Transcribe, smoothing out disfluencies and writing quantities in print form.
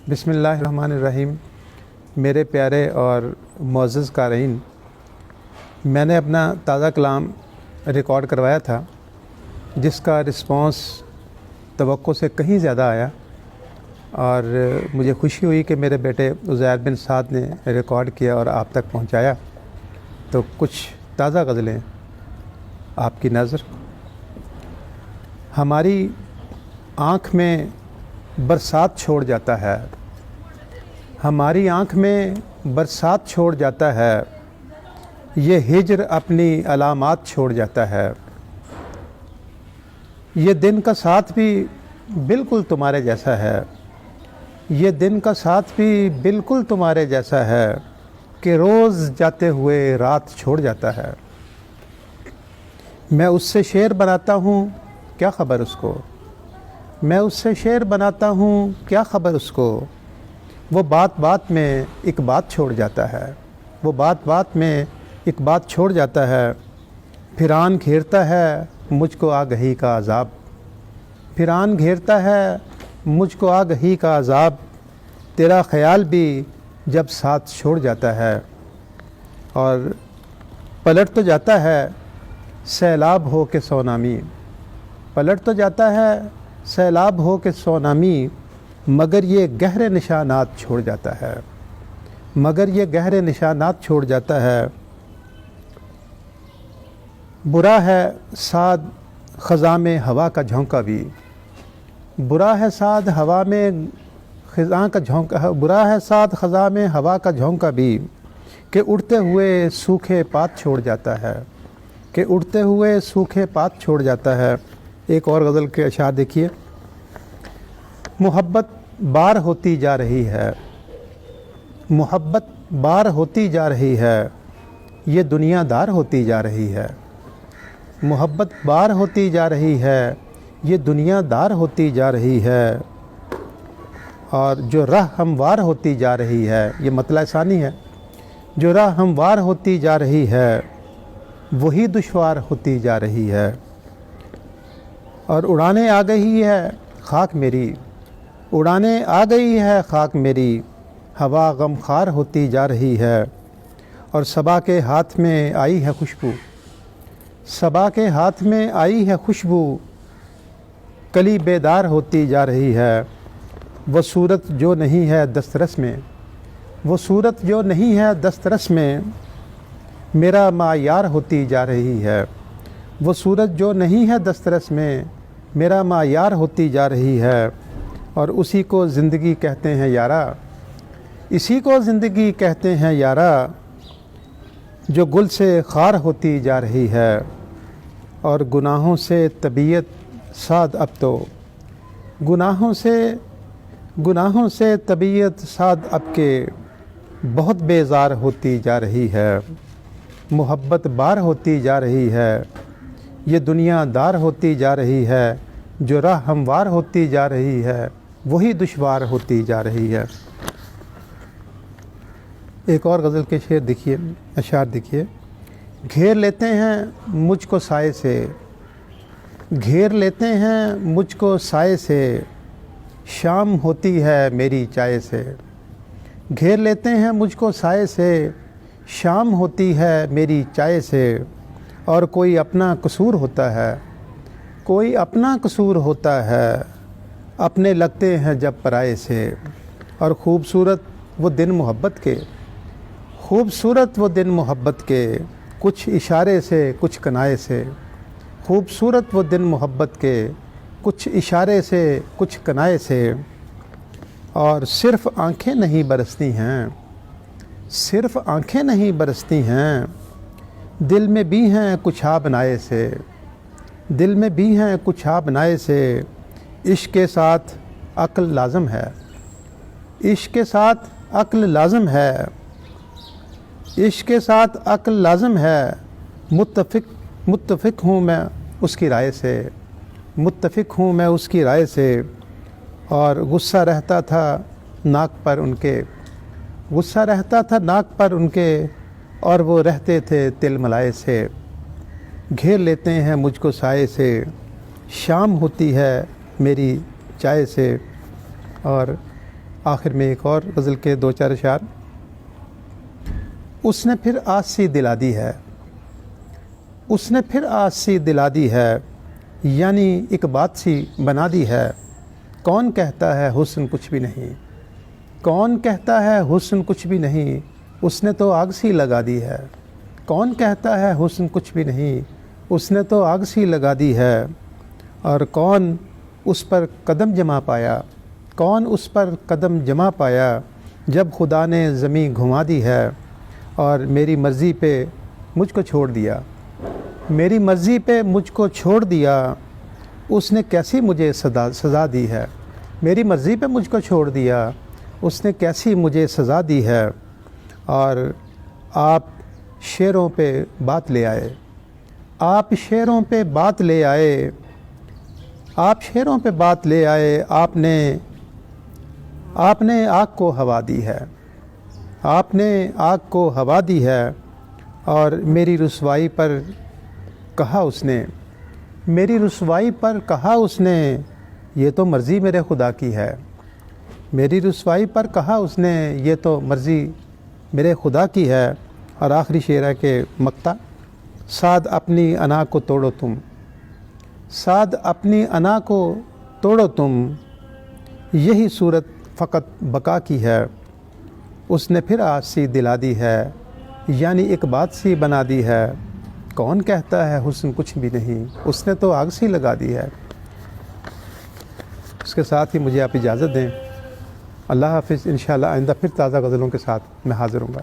بسم اللہ الرحمن الرحیم۔ میرے پیارے اور معزز قارئین، میں نے اپنا تازہ کلام ریکارڈ کروایا تھا جس کا رسپانس توقع سے کہیں زیادہ آیا، اور مجھے خوشی ہوئی کہ میرے بیٹے عزیر بن سعد نے ریکارڈ کیا اور آپ تک پہنچایا۔ تو کچھ تازہ غزلیں آپ کی نظر۔ ہماری آنکھ میں برسات چھوڑ جاتا ہے، ہماری آنکھ میں برسات چھوڑ جاتا ہے، یہ ہجر اپنی علامات چھوڑ جاتا ہے۔ یہ دن کا ساتھ بھی بالکل تمہارے جیسا ہے، یہ دن کا ساتھ بھی بالکل تمہارے جیسا ہے کہ روز جاتے ہوئے رات چھوڑ جاتا ہے۔ میں اس سے شعر بناتا ہوں، کیا خبر اس کو، میں اس سے شعر بناتا ہوں، کیا خبر اس کو، وہ بات بات میں ایک بات چھوڑ جاتا ہے، وہ بات بات میں ایک بات چھوڑ جاتا ہے۔ پھر آن گھیرتا ہے مجھ کو آگہی کا عذاب، پھر آن گھیرتا ہے مجھ کو آگہی کا عذاب، تیرا خیال بھی جب ساتھ چھوڑ جاتا ہے۔ اور پلٹ تو جاتا ہے سیلاب ہو کے سونامی، پلٹ تو جاتا ہے سیلاب ہو کے سونامی، مگر یہ گہرے نشانات چھوڑ جاتا ہے، مگر یہ گہرے نشانات چھوڑ جاتا ہے۔ برا ہے سعد خزاں میں ہوا کا جھونکا بھی، برا ہے سعد ہوا میں خزاں کا جھونکا، برا ہے سعد خزاں میں ہوا کا جھونکا بھی، کہ اڑتے ہوئے سوکھے پات چھوڑ جاتا ہے، کہ اڑتے ہوئے سوکھے پات چھوڑ جاتا ہے۔ ایک اور غزل کے اشعار دیکھیے۔ محبت بار ہوتی جا رہی ہے، محبت بار ہوتی جا رہی ہے، یہ دنیا دار ہوتی جا رہی ہے، محبت بار ہوتی جا رہی ہے، یہ دنیا دار ہوتی جا رہی ہے، اور جو راہ ہموار ہوتی جا رہی ہے، یہ مطلع ثانی ہے، جو راہ ہموار ہوتی جا رہی ہے وہی دشوار ہوتی جا رہی ہے، اور اڑانے آ گئی ہے خاک میری، اڑانے آ گئی ہے خاک میری، ہوا غمخوار ہوتی جا رہی ہے، اور صبا کے ہاتھ میں آئی ہے خوشبو، صبا کے ہاتھ میں آئی ہے خوشبو، کلی بیدار ہوتی جا رہی ہے، وہ صورت جو نہیں ہے دسترس میں، وہ صورت جو نہیں ہے دسترس میں، میرا معیار ہوتی جا رہی ہے، وہ صورت جو نہیں ہے دسترس میں، میرا معیار ہوتی جا رہی ہے، اور اسی کو زندگی کہتے ہیں یارا، اسی کو زندگی کہتے ہیں یارا، جو گل سے خار ہوتی جا رہی ہے، اور گناہوں سے طبیعت سعد اب تو، گناہوں سے طبیعت سعد اب کے بہت بیزار ہوتی جا رہی ہے، محبت بار ہوتی جا رہی ہے، یہ دنیا دار ہوتی جا رہی ہے، جو راہ ہموار ہوتی جا رہی ہے وہی دشوار ہوتی جا رہی ہے۔ ایک اور غزل کے شعر دیکھیے، اشعار دیکھیے۔ گھیر لیتے ہیں مجھ کو سائے سے، گھیر لیتے ہیں مجھ کو سائے سے، شام ہوتی ہے میری چائے سے، گھیر لیتے ہیں مجھ کو سائے سے، شام ہوتی ہے میری چائے سے، اور کوئی اپنا قصور ہوتا ہے، کوئی اپنا قصور ہوتا ہے، اپنے لگتے ہیں جب پرائے سے، اور خوبصورت وہ دن محبت کے، خوبصورت وہ دن محبت کے، کچھ اشارے سے کچھ کنائے سے، خوبصورت وہ دن محبت کے، کچھ اشارے سے کچھ کنائے سے، اور صرف آنکھیں نہیں برستی ہیں، صرف آنکھیں نہیں برستی ہیں، دل میں بھی ہیں کچھ آبنائے سے، دل میں بھی ہیں کچھ آبنائے سے، عشق کے ساتھ عقل لازم ہے، عشق کے ساتھ عقل لازم ہے، عشق کے ساتھ عقل لازم ہے، متفق ہوں میں اس کی رائے سے، متفق ہوں میں اس کی رائے سے، اور غصہ رہتا تھا ناک پر ان کے، غصہ رہتا تھا ناک پر ان کے، اور وہ رہتے تھے تل ملائے سے، گھیر لیتے ہیں مجھ کو سائے سے، شام ہوتی ہے میری چائے سے، اور آخر میں ایک اور غزل کے 2-4 اشعار. اس نے پھر آس سی دلا دی ہے، اس نے پھر آس سی دلا دی ہے، یعنی ایک بات سی بنا دی ہے. کون کہتا ہے حسن کچھ بھی نہیں، کون کہتا ہے حسن کچھ بھی نہیں، اس نے تو آگ سی لگا دی ہے. کون کہتا ہے حسن کچھ بھی نہیں، اس نے تو آگ سی لگا دی ہے. اور کون اس پر قدم جما پایا، کون اس پر قدم جما پایا، جب خدا نے زمین گھما دی ہے اور میری مرضی پہ مجھ کو چھوڑ دیا. میری مرضی پہ مجھ کو چھوڑ دیا، اس نے کیسی مجھے سزا دی ہے. میری مرضی پہ مجھ کو چھوڑ دیا، اس نے کیسی مجھے سزا دی ہے. اور آپ شعروں پہ بات لے آئے، آپ شعروں پہ بات لے آئے، آپ شعروں پہ بات لے آئے. آپ نے آگ کو ہوا دی ہے، آپ نے آگ کو ہوا دی ہے. اور میری رسوائی پر کہا اس نے، میری رسوائی پر کہا اس نے، یہ تو مرضی میرے خدا کی ہے. میری رسوائی پر کہا اس نے، یہ تو مرضی میرے خدا کی ہے. اور آخری شعر ہے کہ مقطع، سعد اپنی انا کو توڑو تم، سعد اپنی انا کو توڑو تم، یہی صورت فقط بقا کی ہے. اس نے پھر آس سی دلا دی ہے، یعنی ایک بات سی بنا دی ہے. کون کہتا ہے حسن کچھ بھی نہیں، اس نے تو آگ سی لگا دی ہے. اس کے ساتھ ہی مجھے آپ اجازت دیں. اللہ حافظ. انشاءاللہ آئندہ پھر تازہ غزلوں کے ساتھ میں حاضر ہوں گا.